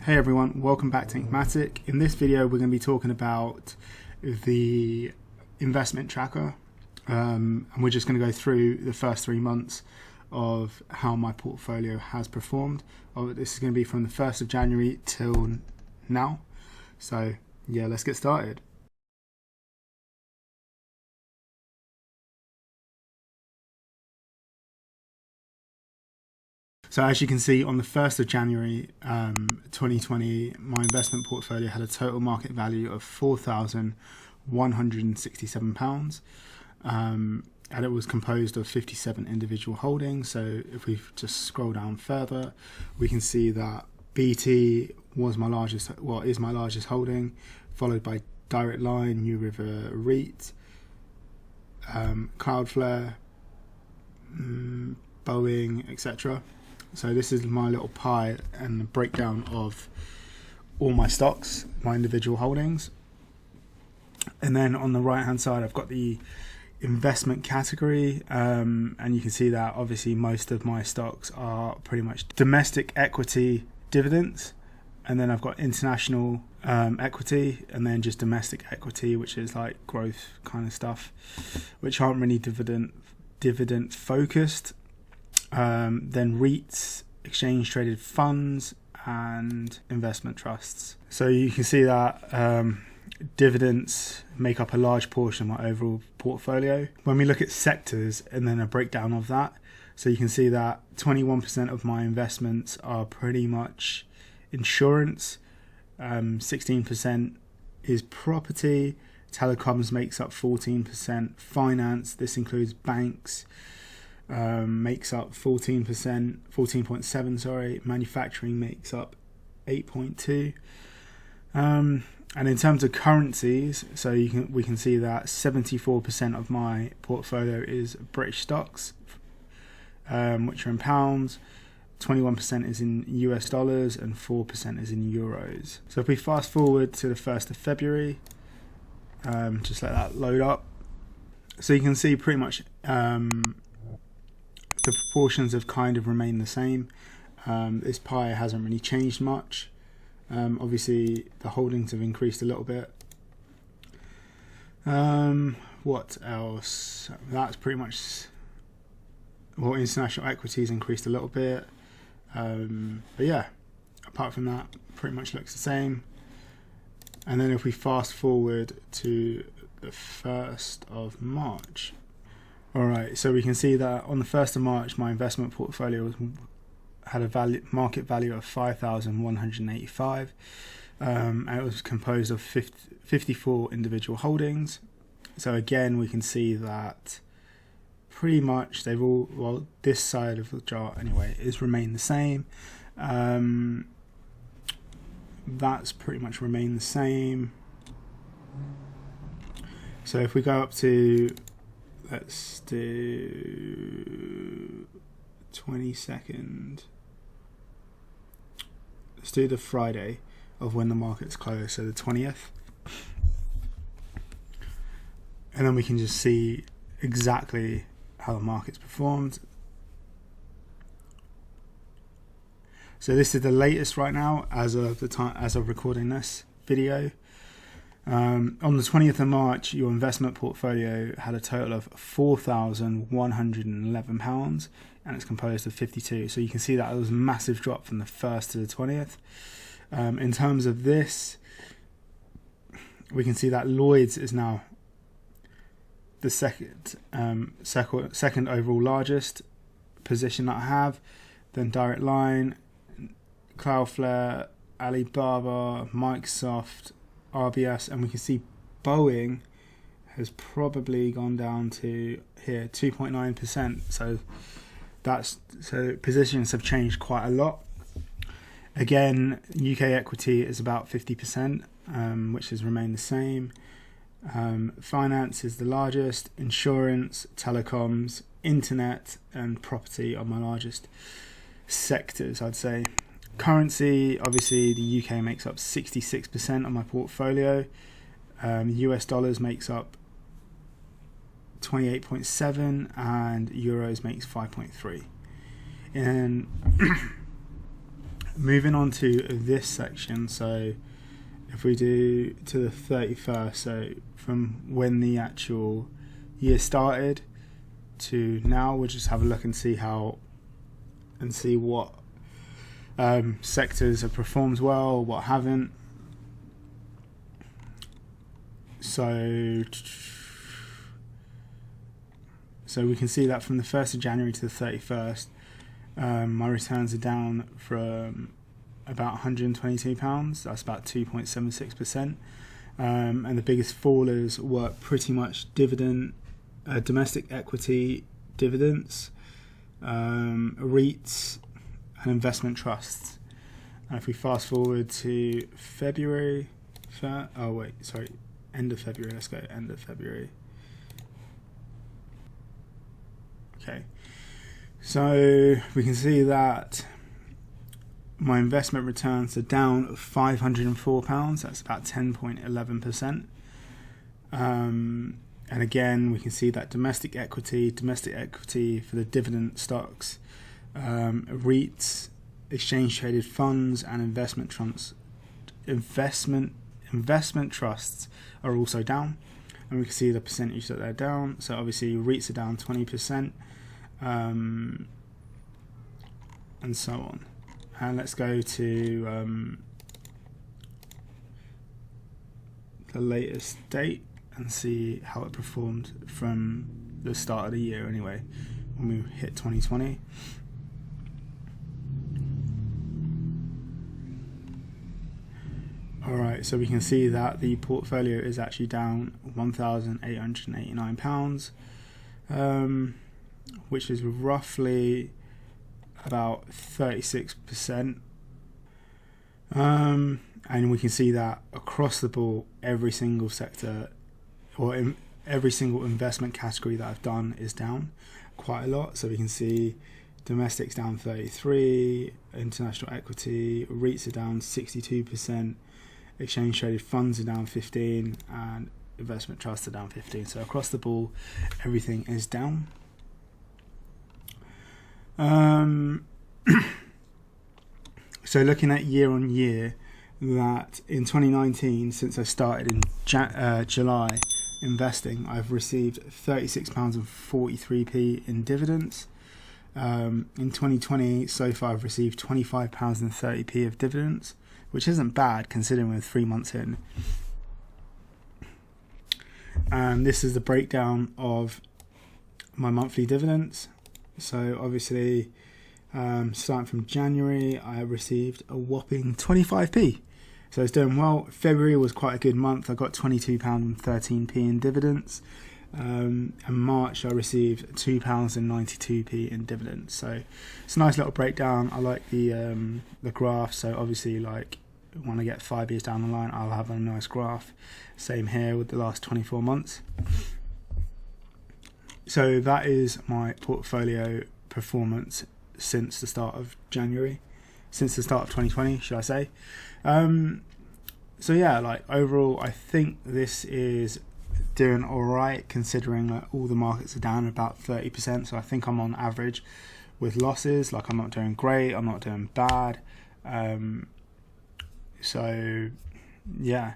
Hey everyone, welcome back to Enigmatic. In this video we're going to be talking about the investment tracker, and we're just going to go through the first 3 months of how my portfolio has performed. This is going to be from the 1st of January till now. So yeah, let's get started. So as you can see, on the 1st of January 2020, my investment portfolio had a total market value of £4,167, and it was composed of 57 individual holdings. So if we just scroll down further, we can see that BT was my largest, is my largest holding, followed by Direct Line, New River REIT, Cloudflare, Boeing, etc. So this is my little pie and the breakdown of all my stocks, my individual holdings. And then on the right hand side, I've got the investment category, and you can see that obviously most of my stocks are pretty much domestic equity dividends. And then I've got international equity, and then just domestic equity, which is like growth kind of stuff, which aren't really dividend focused. Then REITs, exchange traded funds, and investment trusts. So you can see that dividends make up a large portion of my overall portfolio. When we look at sectors and then a breakdown of that, so you can see that 21% of my investments are pretty much insurance, 16% is property, telecoms makes up 14%, finance, this includes banks, makes up 14.7, manufacturing makes up 8.2, and in terms of currencies, so we can see that 74% of my portfolio is British stocks, which are in pounds, 21% is in US dollars, and 4% is in euros. So if we fast forward to the 1st of February, just let that load up, so you can see pretty much the proportions have kind of remained the same. This pie hasn't really changed much. Obviously the holdings have increased a little bit. What else? That's pretty much, international equities increased a little bit, but yeah, apart from that, pretty much looks the same. And then if we fast forward to the 1st of March, alright, so we can see that on the 1st of March, my investment portfolio had a market value of 5,185, and it was composed of 54 individual holdings. So again, we can see that pretty much they've all, this side of the chart anyway, is remained the same. That's pretty much remained the same. So if we go up to, let's do 22nd. Let's do the Friday of when the market's closed, so the 20th. And then we can just see exactly how the market's performed. So this is the latest right now as of recording this video. On the 20th of March, your investment portfolio had a total of £4,111, and it's composed of 52. So you can see that it was a massive drop from the 1st to the 20th. In terms of this, we can see that Lloyd's is now the second overall largest position that I have. Then Direct Line, Cloudflare, Alibaba, Microsoft, RBS, and we can see Boeing has probably gone down to here 2.9%. So positions have changed quite a lot. Again, UK equity is about 50%, which has remained the same. Finance is the largest. Insurance, telecoms, internet, and property are my largest sectors, I'd say. Currency, obviously the UK makes up 66% of my portfolio. US dollars makes up 28.7, and euros makes 5.3. And moving on to this section, so if we do to the 31st, so from when the actual year started to now, we'll just have a look and see what sectors have performed well, what haven't. So we can see that from the 1st of January to the 31st, my returns are down from about £122, that's about 2.76%, and the biggest fallers were pretty much domestic equity dividends, REITs, and investment trusts. And if we fast forward to February, end of February, let's go end of February. Okay, so we can see that my investment returns are down £504, that's about 10.11%. And again, we can see that domestic equity for the dividend stocks, REITs, exchange traded funds, and investment trusts are also down, and we can see the percentage that they're down. So obviously REITs are down 20%, and so on. And let's go to the latest date and see how it performed from the start of the year anyway, when we hit 2020. Alright, so we can see that the portfolio is actually down £1,889, which is roughly about 36%. And we can see that across the board, every single sector or in every single investment category that I've done is down quite a lot. So we can see domestic's down 33%, international equity, REITs are down 62%, exchange traded funds are down 15%, and investment trusts are down 15%. So across the board, everything is down. So looking at year on year, that in 2019, since I started in July investing, I've received £36.43 in dividends. In 2020 so far, I've received £25.30 of dividends, which isn't bad considering we're 3 months in. And this is the breakdown of my monthly dividends. So obviously, starting from January, I received a whopping 25p. So it's doing well. February was quite a good month. I got £22.13 in dividends. And March, I received £2.92 in dividends. So it's a nice little breakdown. I like the graph. So obviously, like when I get 5 years down the line, I'll have a nice graph. Same here with the last 24 months. So that is my portfolio performance since the start of 2020, should I say. So yeah, like overall, I think this is doing all right considering that all the markets are down about 30%. So I think I'm on average with losses. Like I'm not doing great, I'm not doing bad. So yeah.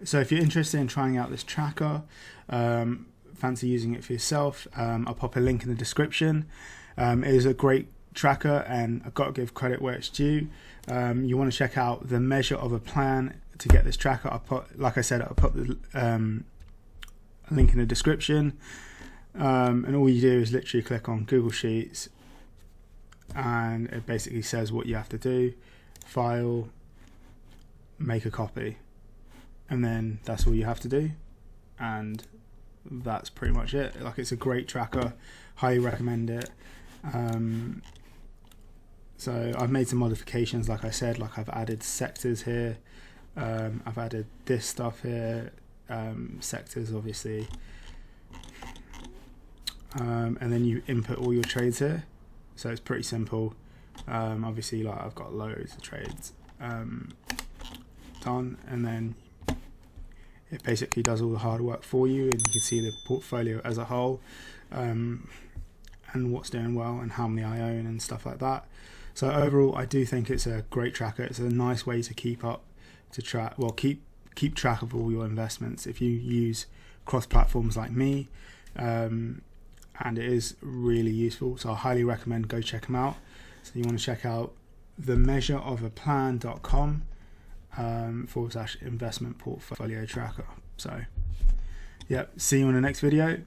So if you're interested in trying out this tracker, fancy using it for yourself, I'll pop a link in the description. It is a great tracker, and I've got to give credit where it's due. You want to check out the measure of a plan to get this tracker. I'll put the link in the description, and all you do is literally click on Google Sheets, and it basically says what you have to do: file, make a copy, and then that's all you have to do, and that's pretty much it. Like, it's a great tracker, highly recommend it. So I've made some modifications, like I said, like I've added sectors here, I've added this stuff here, sectors obviously, and then you input all your trades here. So it's pretty simple. Obviously, like I've got loads of trades done, and then it basically does all the hard work for you, and you can see the portfolio as a whole, and what's doing well and how many I own and stuff like that. So overall, I do think it's a great tracker. It's a nice way to keep track of all your investments if you use cross-platforms like me, and it is really useful. So I highly recommend go check them out. So you want to check out themeasureofaplan.com /investment portfolio tracker. So yeah, see you in the next video.